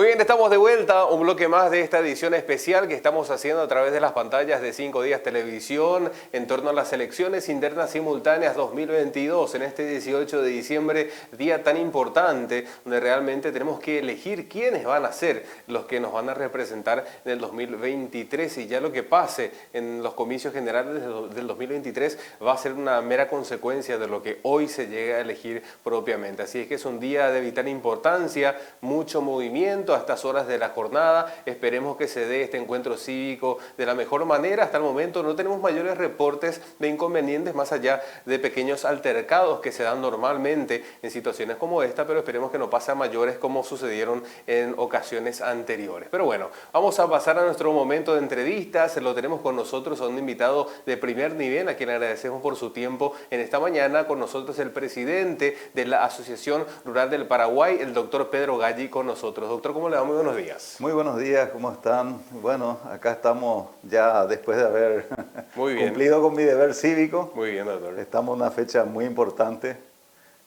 Muy bien, estamos de vuelta, un bloque más de esta edición especial que estamos haciendo a través de las pantallas de 5 Días Televisión en torno a las elecciones internas simultáneas 2022 en este 18 de diciembre, día tan importante donde realmente tenemos que elegir quiénes van a ser los que nos van a representar en el 2023 y ya lo que pase en los comicios generales del 2023 va a ser una mera consecuencia de lo que hoy se llega a elegir propiamente. Así es que es un día de vital importancia, mucho movimiento a estas horas de la jornada. Esperemos que se dé este encuentro cívico de la mejor manera. Hasta el momento no tenemos mayores reportes de inconvenientes más allá de pequeños altercados que se dan normalmente en situaciones como esta, pero esperemos que no pase a mayores como sucedieron en ocasiones anteriores. Pero bueno, vamos a pasar a nuestro momento de entrevistas. Lo tenemos con nosotros a un invitado de primer nivel, a quien agradecemos por su tiempo en esta mañana. Con nosotros el presidente de la Asociación Rural del Paraguay, el doctor Pedro Galli, con nosotros. Doctor, ¿cómo le va? Muy buenos días. Muy buenos días, ¿cómo están? Bueno, acá estamos ya después de haber cumplido con mi deber cívico. Muy bien, doctor. Estamos en una fecha muy importante.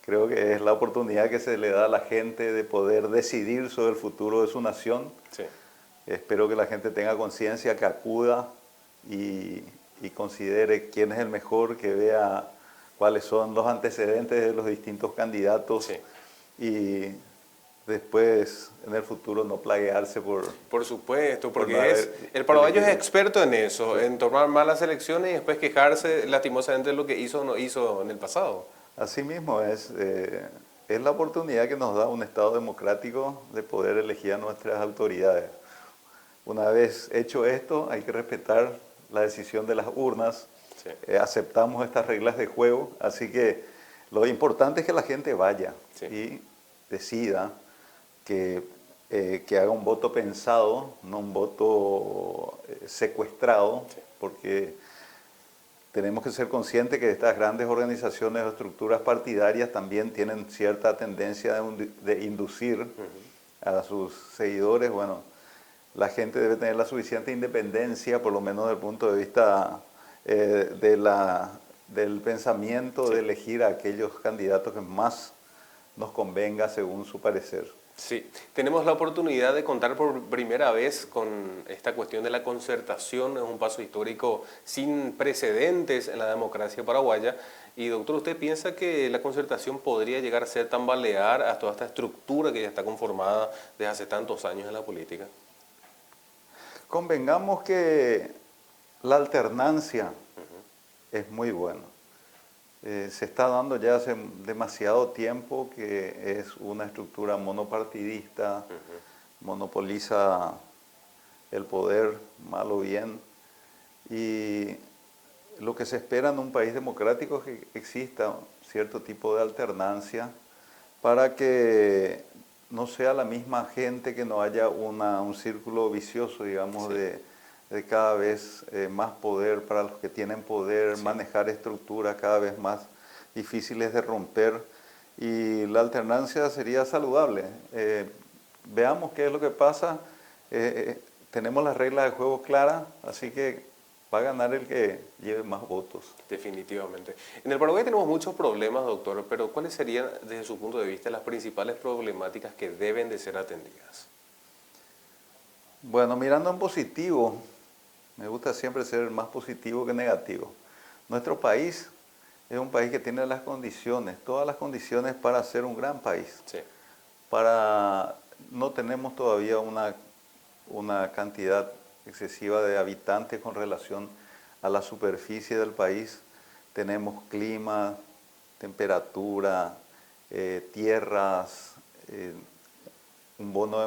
Creo que es la oportunidad que se le da a la gente de poder decidir sobre el futuro de su nación. Sí. Espero que la gente tenga conciencia, que acuda y considere quién es el mejor, que vea cuáles son los antecedentes de los distintos candidatos. Sí. Y después, en el futuro, no plaguearse Por supuesto, porque el paraguayo es experto en eso, en tomar malas elecciones y después quejarse lastimosamente de lo que hizo o no hizo en el pasado. Así mismo es la oportunidad que nos da un Estado democrático de poder elegir a nuestras autoridades. Una vez hecho esto, hay que respetar la decisión de las urnas. Sí. Aceptamos estas reglas de juego, así que lo importante es que la gente vaya, sí, y decida que haga un voto pensado, no un voto secuestrado, sí, porque tenemos que ser conscientes que estas grandes organizaciones o estructuras partidarias también tienen cierta tendencia de inducir a sus seguidores. Bueno, la gente debe tener la suficiente independencia, por lo menos desde el punto de vista del pensamiento, sí, de elegir a aquellos candidatos que más nos convenga según su parecer. Sí, tenemos la oportunidad de contar por primera vez con esta cuestión de la concertación, es un paso histórico sin precedentes en la democracia paraguaya. Y doctor, ¿usted piensa que la concertación podría llegar a ser tambalear a toda esta estructura que ya está conformada desde hace tantos años en la política? Convengamos que la alternancia es muy buena. Se está dando ya hace demasiado tiempo que es una estructura monopartidista, monopoliza el poder, mal o bien, y lo que se espera en un país democrático es que exista cierto tipo de alternancia para que no sea la misma gente, que no haya un círculo vicioso, digamos, sí, de cada vez más poder para los que tienen poder, sí, manejar estructuras cada vez más difíciles de romper, y la alternancia sería saludable. Veamos qué es lo que pasa. Tenemos las reglas de juego claras, así que va a ganar el que lleve más votos. Definitivamente. En el Paraguay tenemos muchos problemas, doctor, pero ¿cuáles serían, desde su punto de vista, las principales problemáticas que deben de ser atendidas? Bueno, mirando en positivo, me gusta siempre ser más positivo que negativo. Nuestro país es un país que tiene las condiciones, todas las condiciones para ser un gran país. Sí. No tenemos todavía una cantidad excesiva de habitantes con relación a la superficie del país. Tenemos clima, temperatura, tierras, un bono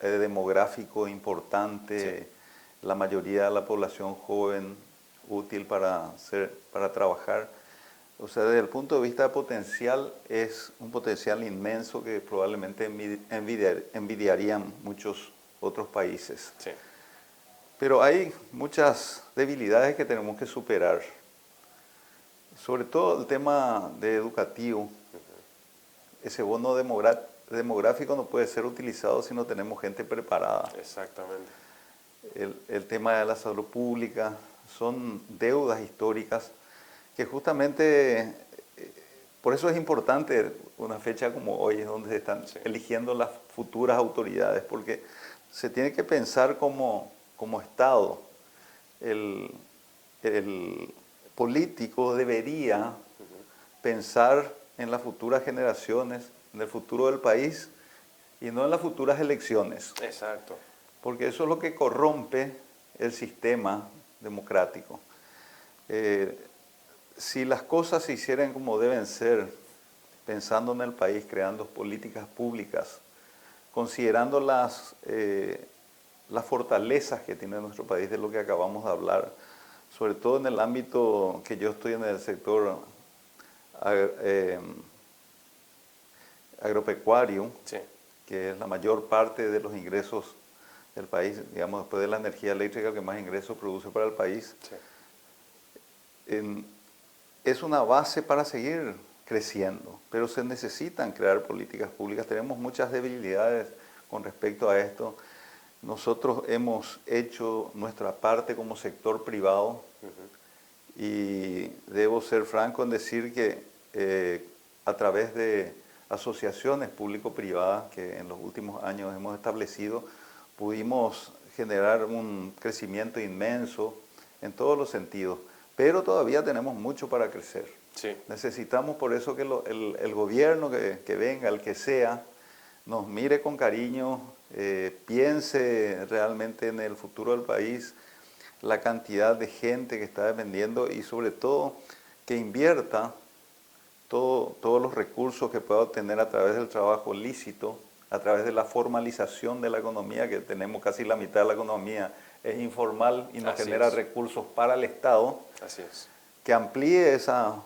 demográfico importante, sí, la mayoría de la población joven, útil para trabajar. O sea, desde el punto de vista potencial, es un potencial inmenso que probablemente envidiarían muchos otros países. Sí. Pero hay muchas debilidades que tenemos que superar. Sobre todo el tema educativo. Ese bono demográfico no puede ser utilizado si no tenemos gente preparada. Exactamente. El tema de la salud pública son deudas históricas que justamente Por eso es importante una fecha como hoy, donde se están eligiendo las futuras autoridades, porque se tiene que pensar como Estado. El político debería pensar en las futuras generaciones, en el futuro del país y no en las futuras elecciones. Exacto. Porque eso es lo que corrompe el sistema democrático. Si las cosas se hicieran como deben ser, pensando en el país, creando políticas públicas, considerando las fortalezas que tiene nuestro país, de lo que acabamos de hablar, sobre todo en el ámbito que yo estoy en el sector agropecuario, Sí. que es la mayor parte de los ingresos del país, digamos, después de la energía eléctrica, que más ingresos produce para el país. Sí. Es una base para seguir creciendo, pero se necesitan crear políticas públicas. Tenemos muchas debilidades con respecto a esto. Nosotros hemos hecho nuestra parte como sector privado y debo ser franco en decir que a través de asociaciones público-privadas que en los últimos años hemos establecido, pudimos generar un crecimiento inmenso en todos los sentidos, pero todavía tenemos mucho para crecer. Sí. Necesitamos por eso que el gobierno que venga, el que sea, nos mire con cariño, piense realmente en el futuro del país, la cantidad de gente que está dependiendo y sobre todo que invierta todos los recursos que pueda obtener a través del trabajo lícito, a través de la formalización de la economía, que tenemos casi la mitad de la economía es informal y nos genera recursos para el Estado. Así es. Que amplíe esa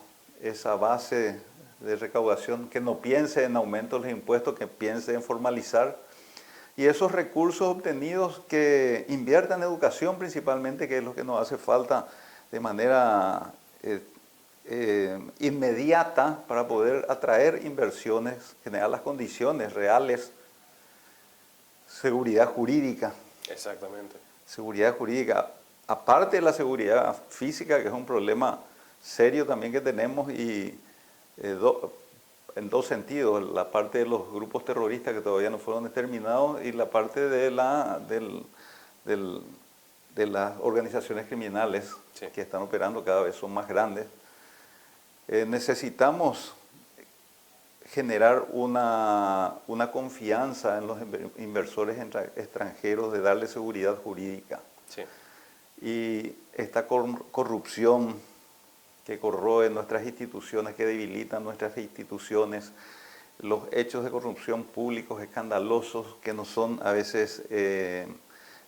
base de recaudación, que no piense en aumento de los impuestos, que piense en formalizar. Y esos recursos obtenidos que inviertan en educación principalmente, que es lo que nos hace falta de manera inmediata para poder atraer inversiones, generar las condiciones reales, seguridad jurídica. Exactamente. Seguridad jurídica, aparte de la seguridad física, que es un problema serio también que tenemos y en dos sentidos, la parte de los grupos terroristas que todavía no fueron determinados y la parte de las organizaciones criminales que están operando, cada vez son más grandes. Necesitamos generar una confianza en los inversores extranjeros, de darle seguridad jurídica. Sí. Y esta corrupción que corroe nuestras instituciones, que debilitan nuestras instituciones, los hechos de corrupción públicos escandalosos que no son a veces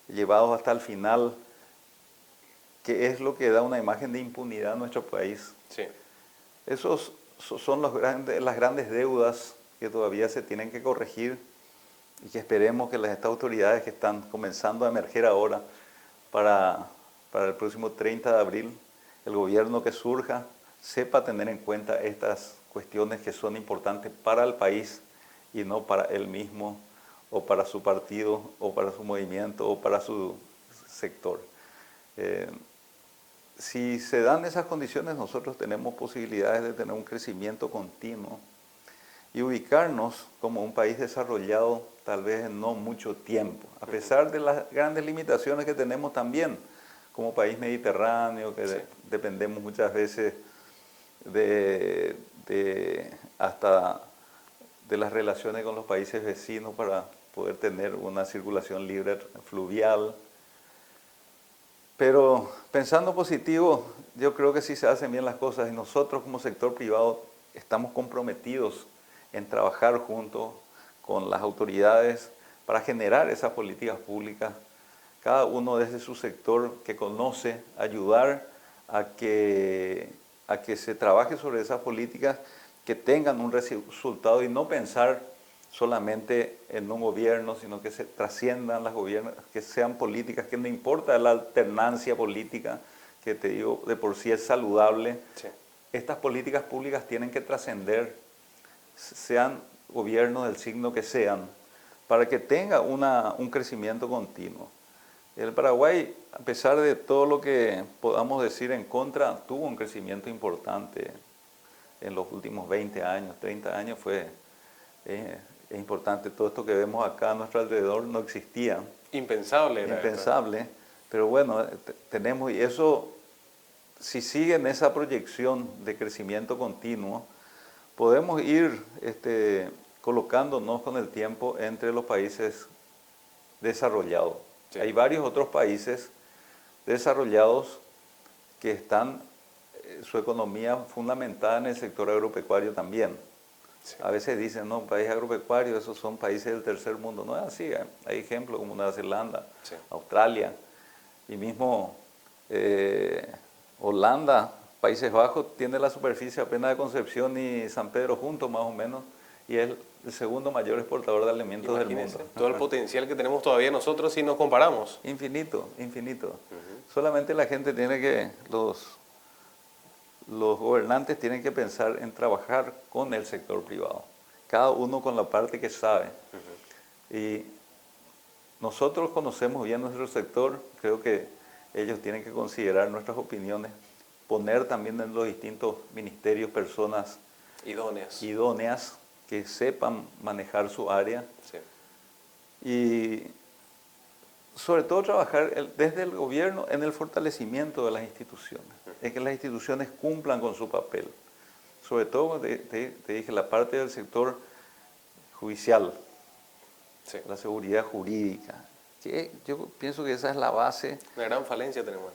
llevados hasta el final, que es lo que da una imagen de impunidad a nuestro país. Sí. Esos son las grandes deudas que todavía se tienen que corregir y que esperemos que estas autoridades que están comenzando a emerger ahora para el próximo 30 de abril, el gobierno que surja sepa tener en cuenta estas cuestiones que son importantes para el país y no para él mismo o para su partido o para su movimiento o para su sector. Si se dan esas condiciones, nosotros tenemos posibilidades de tener un crecimiento continuo y ubicarnos como un país desarrollado tal vez en no mucho tiempo, a pesar de las grandes limitaciones que tenemos también como país mediterráneo, que dependemos muchas veces hasta de las relaciones con los países vecinos para poder tener una circulación libre fluvial. Pero pensando positivo, yo creo que sí se hacen bien las cosas y nosotros como sector privado estamos comprometidos en trabajar junto con las autoridades para generar esas políticas públicas, cada uno desde su sector que conoce, ayudar a que se trabaje sobre esas políticas que tengan un resultado y no pensar solamente en un gobierno, sino que se trasciendan las gobiernos, que sean políticas, que no importa la alternancia política, que te digo, de por sí es saludable. Sí. Estas políticas públicas tienen que trascender, sean gobiernos del signo que sean, para que tenga un crecimiento continuo. El Paraguay, a pesar de todo lo que podamos decir en contra, tuvo un crecimiento importante en los últimos 20 años, 30 años es importante. Todo esto que vemos acá a nuestro alrededor no existía. Impensable era esto. Impensable, pero bueno, tenemos, y eso, si siguen esa proyección de crecimiento continuo, podemos ir colocándonos con el tiempo entre los países desarrollados. Sí. Hay varios otros países desarrollados que están su economía fundamentada en el sector agropecuario también. Sí. A veces dicen, no, país agropecuario, esos son países del tercer mundo. No es así, hay ejemplos como Nueva Zelanda, sí, Australia, y mismo Holanda, Países Bajos, tiene la superficie apenas de Concepción y San Pedro juntos más o menos, y es el segundo mayor exportador de alimentos del mundo. Todo el potencial que tenemos todavía nosotros si nos comparamos. Infinito, infinito. Solamente la gente tiene que, los gobernantes tienen que pensar en trabajar con el sector privado, cada uno con la parte que sabe. Y nosotros conocemos bien nuestro sector, creo que ellos tienen que considerar nuestras opiniones, poner también en los distintos ministerios personas idóneas que sepan manejar su área. Sí. Y sobre todo trabajar desde el gobierno en el fortalecimiento de las instituciones, en que las instituciones cumplan con su papel. Sobre todo, te dije, la parte del sector judicial, sí, la seguridad jurídica, que yo pienso que esa es la base. Una gran falencia tenemos.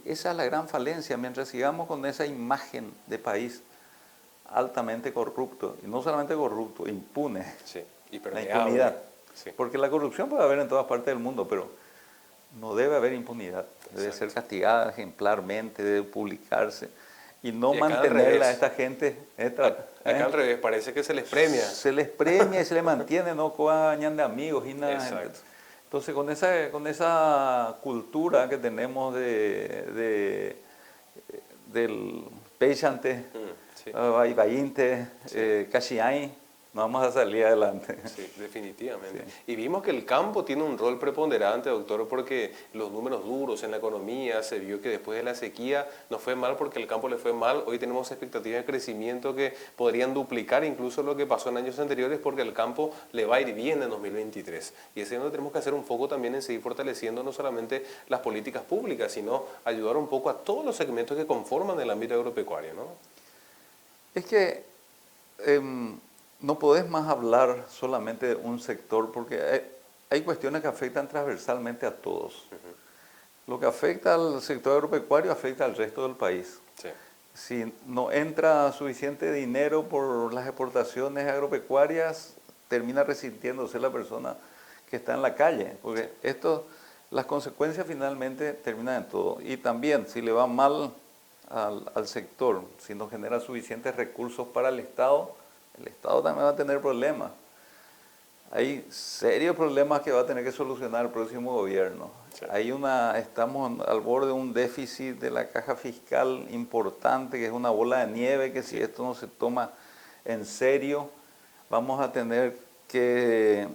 Esa es la gran falencia, mientras sigamos con esa imagen de país altamente corrupto, y no solamente corrupto, impune, sí, la impunidad. Sí. Porque la corrupción puede haber en todas partes del mundo, pero no debe haber impunidad. Debe ser castigada ejemplarmente, debe publicarse y no mantenerla a esta gente. Acá al revés, parece que se les premia. Se les premia y se les mantiene, no coañan de amigos y nada. Exacto. Entonces, con esa cultura que tenemos del peixante, sí, vaivainte, sí, cachiay, no vamos a salir adelante. Sí, definitivamente. Sí. Y vimos que el campo tiene un rol preponderante, doctor, porque los números duros en la economía, se vio que después de la sequía nos fue mal porque el campo le fue mal. Hoy tenemos expectativas de crecimiento que podrían duplicar incluso lo que pasó en años anteriores porque el campo le va a ir bien en 2023. Y es donde tenemos que hacer un foco también en seguir fortaleciendo no solamente las políticas públicas, sino ayudar un poco a todos los segmentos que conforman el ámbito agropecuario, ¿no? Es que no podés más hablar solamente de un sector porque hay cuestiones que afectan transversalmente a todos. Lo que afecta al sector agropecuario afecta al resto del país. Sí. Si no entra suficiente dinero por las exportaciones agropecuarias, termina resintiéndose la persona que está en la calle, porque las consecuencias finalmente terminan en todo. Y también, si le va mal al sector, si no genera suficientes recursos para el Estado también va a tener problemas. Hay serios problemas que va a tener que solucionar el próximo gobierno. Sí. Estamos al borde de un déficit de la caja fiscal importante, que es una bola de nieve, que si esto no se toma en serio, vamos a tener que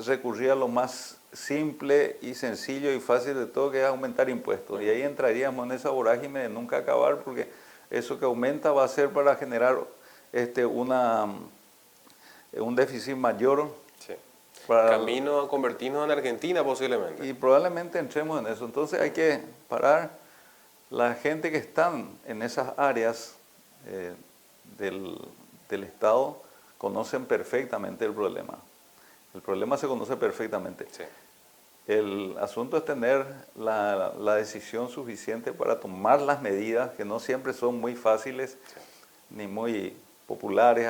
recurrir a lo más simple y sencillo y fácil de todo, que es aumentar impuestos. Y ahí entraríamos en esa vorágine de nunca acabar, porque eso que aumenta va a ser para generar un déficit mayor. Sí. Camino a convertirnos en Argentina posiblemente. Y probablemente entremos en eso. Entonces hay que parar. La gente que están en esas áreas del Estado conocen perfectamente el problema. El problema se conoce perfectamente. Sí. El asunto es tener la decisión suficiente para tomar las medidas, que no siempre son muy fáciles, sí, ni muy populares.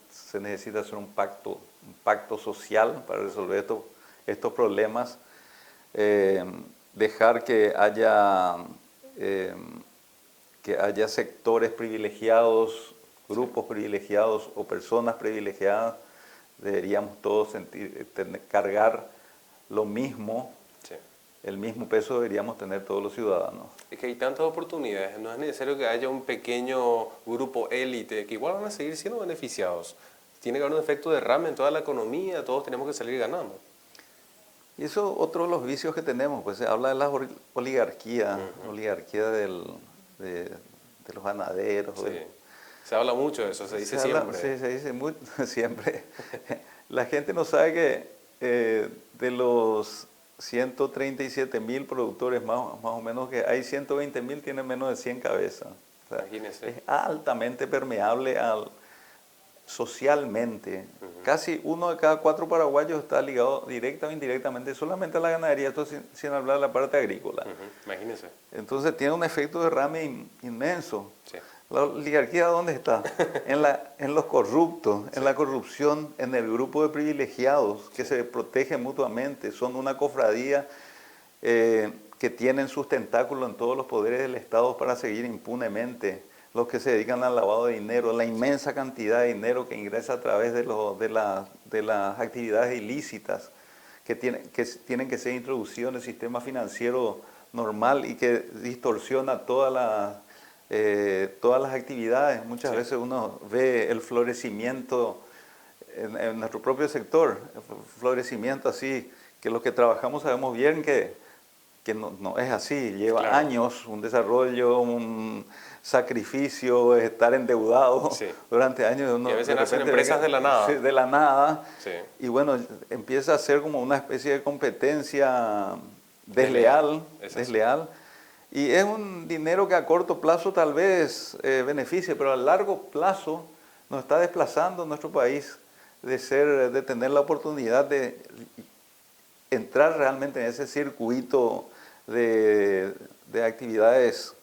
Se necesita hacer un pacto social para resolver estos problemas, dejar que haya sectores privilegiados, grupos privilegiados o personas privilegiadas. Deberíamos todos cargar lo mismo, sí, el mismo peso deberíamos tener todos los ciudadanos. Es que hay tantas oportunidades, no es necesario que haya un pequeño grupo élite que igual van a seguir siendo beneficiados. Tiene que haber un efecto derrame en toda la economía, todos tenemos que salir ganando. Y eso otro de los vicios que tenemos, pues se habla de la oligarquía, oligarquía de los ganaderos. Sí. Se habla mucho de eso, se dice siempre. Sí, se dice siempre. La gente no sabe que de los 137.000 productores más o menos, que hay 120.000 tienen menos de 100 cabezas. O sea, Imagínese. es altamente permeable socialmente. Casi 1 de cada 4 paraguayos está ligado directa o indirectamente solamente a la ganadería, esto sin hablar de la parte agrícola. Imagínese. Entonces tiene un efecto de derrame inmenso. Sí. ¿La oligarquía dónde está? En los corruptos, en la corrupción, en el grupo de privilegiados que se protegen mutuamente. Son una cofradía que tienen sus tentáculos en todos los poderes del Estado para seguir impunemente. Los que se dedican al lavado de dinero, la inmensa cantidad de dinero que ingresa a través de las actividades ilícitas que tienen que ser introducidas en el sistema financiero normal y que distorsiona todas las actividades. Muchas veces uno ve el florecimiento en nuestro propio sector, el florecimiento así, que los que trabajamos sabemos bien que no es así, lleva años, un desarrollo, un sacrificio, estar endeudado durante años. Y a veces nacen empresas de la nada. Sí, de la nada. Sí. Y bueno, empieza a ser como una especie de competencia desleal. Y es un dinero que a corto plazo tal vez beneficie, pero a largo plazo nos está desplazando nuestro país de tener la oportunidad de entrar realmente en ese circuito de actividades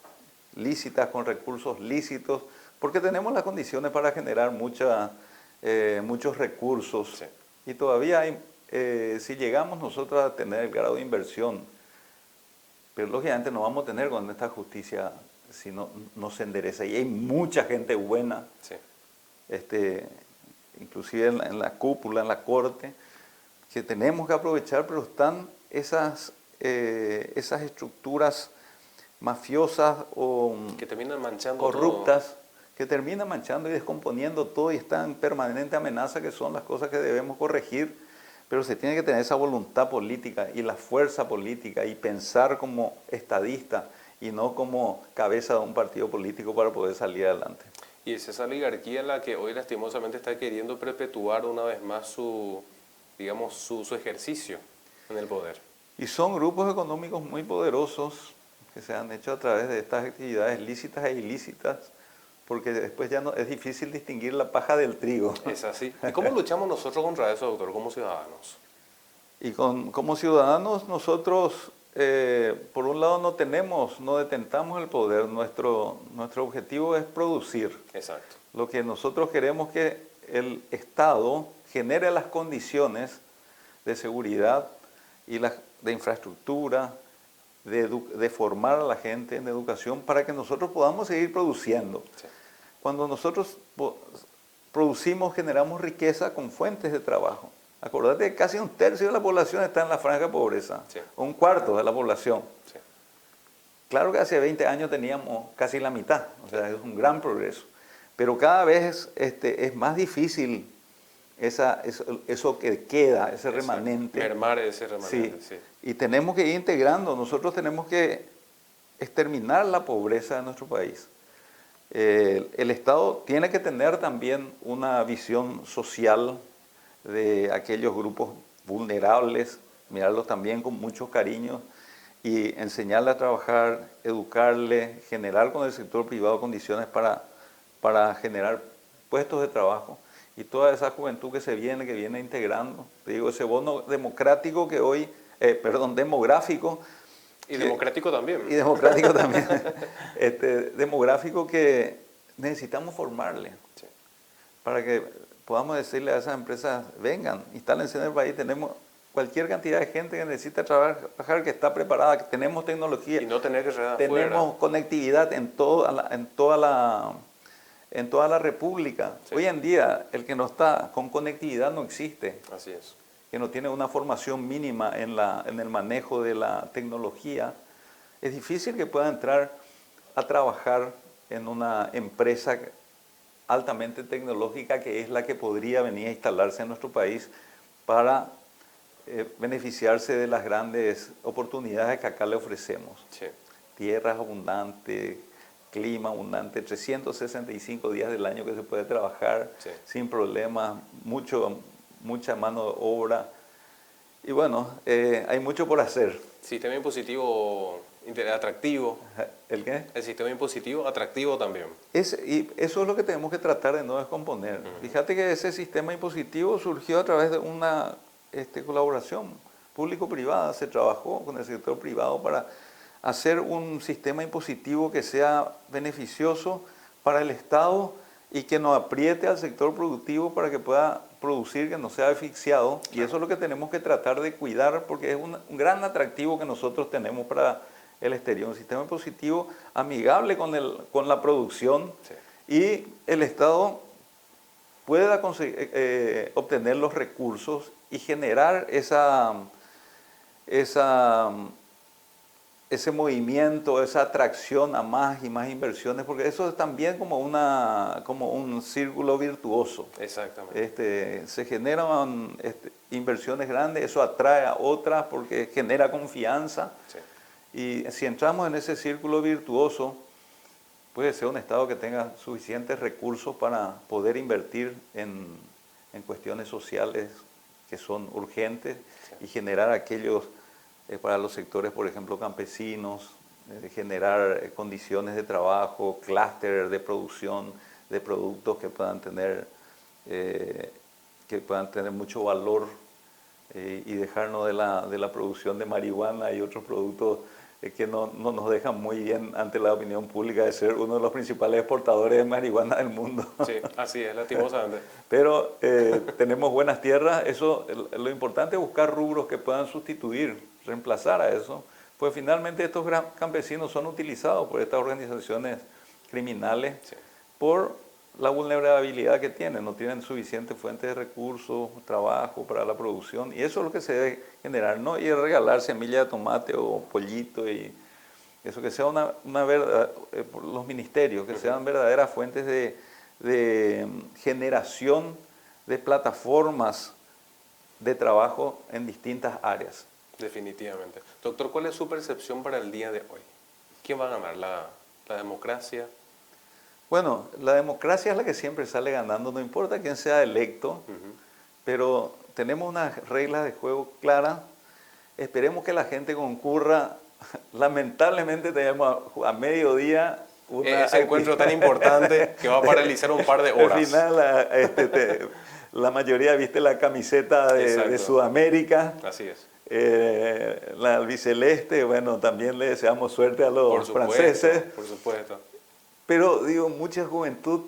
lícitas, con recursos lícitos, porque tenemos las condiciones para generar muchos recursos. Sí. Y todavía si llegamos nosotros a tener el grado de inversión, pero lógicamente no vamos a tener cuando esta justicia si no se endereza. Y hay mucha gente buena, inclusive en la cúpula, en la corte, que tenemos que aprovechar, pero están esas estructuras mafiosas o que terminan manchando corruptas, todo. Que terminan manchando y descomponiendo todo y están en permanente amenaza, que son las cosas que debemos corregir, pero se tiene que tener esa voluntad política y la fuerza política y pensar como estadista y no como cabeza de un partido político para poder salir adelante. Y es esa oligarquía en la que hoy lastimosamente está queriendo perpetuar una vez más su ejercicio en el poder. Y son grupos económicos muy poderosos que se han hecho a través de estas actividades lícitas e ilícitas, porque después ya no es difícil distinguir la paja del trigo. Es así. ¿Y cómo luchamos nosotros contra eso, doctor, como ciudadanos? Y como ciudadanos nosotros, por un lado, no detentamos el poder. Nuestro objetivo es producir. Exacto. Lo que nosotros queremos es que el Estado genere las condiciones de seguridad y de infraestructura, de formar a la gente en educación para que nosotros podamos seguir produciendo. Sí. Cuando nosotros producimos, generamos riqueza con fuentes de trabajo. Acordate que casi 1/3 de la población está en la franja de pobreza, sí. 1/4 de la población. Sí. Claro que hace 20 años teníamos casi la mitad, o sea, es un gran progreso. Pero cada vez es más difícil eso que queda, ese remanente. Mermar ese remanente, sí. Y tenemos que ir integrando, nosotros tenemos que exterminar la pobreza de nuestro país. El Estado tiene que tener también una visión social de aquellos grupos vulnerables, mirarlos también con mucho cariño y enseñarles a trabajar, educarles, generar con el sector privado condiciones para generar puestos de trabajo. Y toda esa juventud que viene integrando, te digo, ese bono democrático que hoy, demográfico. Y democrático también. Y democrático también. Demográfico que necesitamos formarle. Sí. Para que podamos decirle a esas empresas, vengan, instálense en el país, tenemos cualquier cantidad de gente que necesita trabajar, que está preparada, que tenemos tecnología. Y no tener que ser tenemos conectividad en toda la República. Sí. Hoy en día, el que no está con conectividad no existe. Así es. Que no tiene una formación mínima en el manejo de la tecnología, es difícil que pueda entrar a trabajar en una empresa altamente tecnológica que es la que podría venir a instalarse en nuestro país para beneficiarse de las grandes oportunidades que acá le ofrecemos. Sí. Tierras abundantes, clima abundante, 365 días del año que se puede trabajar Sí. sin problemas, mucha mano de obra. Y bueno, hay mucho por hacer. Sistema impositivo atractivo. ¿El qué? El sistema impositivo atractivo también. Y eso es lo que tenemos que tratar de no descomponer. Fíjate que ese sistema impositivo surgió a través de una colaboración público-privada. Se trabajó con el sector privado para hacer un sistema impositivo que sea beneficioso para el Estado y que no apriete al sector productivo para que pueda producir, que no sea asfixiado. Y eso es lo que tenemos que tratar de cuidar, porque es un gran atractivo que nosotros tenemos para el exterior, un sistema impositivo amigable con la producción. Sí. Y el Estado pueda obtener los recursos y generar ese movimiento, esa atracción a más y más inversiones, porque eso es también como un círculo virtuoso. Exactamente. Se generan inversiones grandes, eso atrae a otras porque genera confianza. Sí. Y si entramos en ese círculo virtuoso, puede ser un Estado que tenga suficientes recursos para poder invertir en cuestiones sociales que son urgentes, sí, y generar aquellos para los sectores, por ejemplo, campesinos, generar condiciones de trabajo, clúster de producción de productos que puedan tener mucho valor, y dejarnos de la producción de marihuana y otros productos que no nos dejan muy bien ante la opinión pública de ser uno de los principales exportadores de marihuana del mundo. Sí, así es, lastimosamente. Pero tenemos buenas tierras, lo importante es buscar rubros que puedan sustituir, reemplazar a eso, pues finalmente estos campesinos son utilizados por estas organizaciones criminales, sí, por la vulnerabilidad que tienen, no tienen suficiente fuente de recursos, trabajo para la producción, y eso es lo que se debe generar, no y regalar semilla de tomate o pollito, y eso que sea una verdad, los ministerios, que sean verdaderas fuentes de generación de plataformas de trabajo en distintas áreas. Definitivamente. Doctor, ¿cuál es su percepción para el día de hoy? ¿Quién va a ganar? ¿La democracia? Bueno, la democracia es la que siempre sale ganando, no importa quién sea electo, pero tenemos unas reglas de juego claras. Esperemos que la gente concurra. Lamentablemente tenemos a mediodía ese encuentro tan importante que va a paralizar un par de horas. Al final, la mayoría viste la camiseta de Sudamérica. Así es. La albiceleste, bueno, también le deseamos suerte a los franceses. Por supuesto. Pero digo, mucha juventud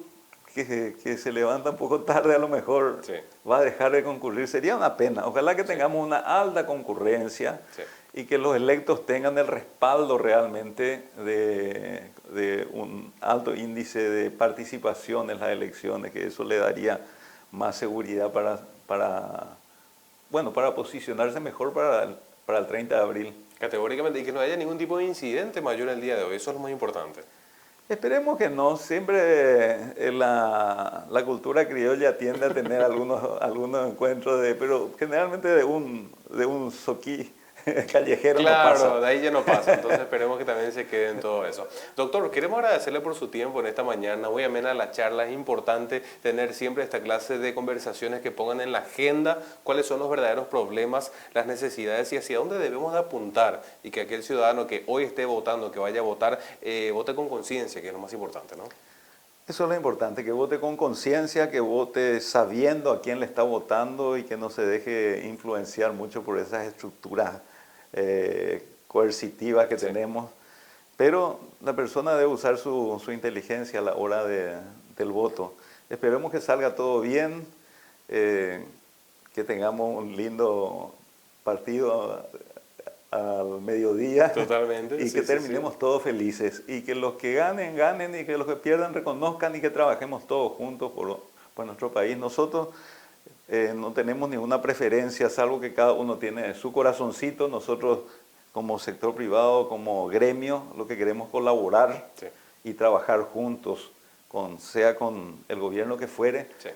que se levanta un poco tarde a lo mejor, sí, va a dejar de concurrir. Sería una pena. Ojalá que tengamos, sí, una alta concurrencia, sí, y que los electos tengan el respaldo realmente de un alto índice de participación en las elecciones, que eso le daría más seguridad para posicionarse mejor para el 30 de abril. Categóricamente, y que no haya ningún tipo de incidente mayor el día de hoy, eso es lo más importante. Esperemos que no, siempre la cultura criolla tiende a tener algunos encuentros, pero generalmente de un soquí callejero claro, no pasa. Claro, de ahí ya no pasa, entonces esperemos que también se quede en todo eso. Doctor, queremos agradecerle por su tiempo en esta mañana, muy amena la charla. Es importante tener siempre esta clase de conversaciones que pongan en la agenda cuáles son los verdaderos problemas, las necesidades y hacia dónde debemos de apuntar, y que aquel ciudadano que hoy esté votando, que vaya a votar, vote con conciencia, que es lo más importante, ¿no? Eso es lo importante, que vote con conciencia, que vote sabiendo a quién le está votando y que no se deje influenciar mucho por esas estructuras coercitivas que, sí, tenemos. Pero la persona debe usar su inteligencia a la hora del voto. Esperemos que salga todo bien, que tengamos un lindo partido al mediodía. Totalmente. Y que terminemos todos felices. Y que los que ganen, ganen, y que los que pierdan reconozcan, y que trabajemos todos juntos por nuestro país. Nosotros no tenemos ninguna preferencia, salvo que cada uno tiene su corazoncito. Nosotros, como sector privado, como gremio, lo que queremos es colaborar, sí, y trabajar juntos, sea con el gobierno que fuere, sí,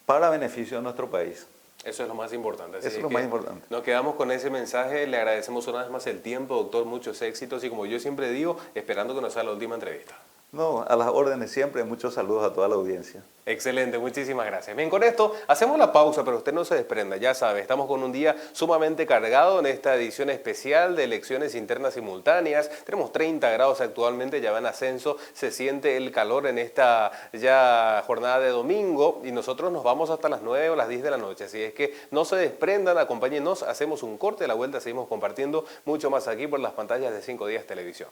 para beneficio de nuestro país. Eso es lo más importante. Eso es lo más importante. Nos quedamos con ese mensaje. Le agradecemos una vez más el tiempo, doctor. Muchos éxitos y, como yo siempre digo, esperando que nos sea la última entrevista. No, a las órdenes siempre. Muchos saludos a toda la audiencia. Excelente, muchísimas gracias. Bien, con esto hacemos la pausa, pero usted no se desprenda, ya sabe, estamos con un día sumamente cargado en esta edición especial de elecciones internas simultáneas. Tenemos 30 grados actualmente, ya va en ascenso, se siente el calor en esta ya jornada de domingo y nosotros nos vamos hasta las 9 o las 10 de la noche, así es que no se desprendan, acompáñennos, hacemos un corte, a la vuelta seguimos compartiendo mucho más aquí por las pantallas de 5 Días Televisión.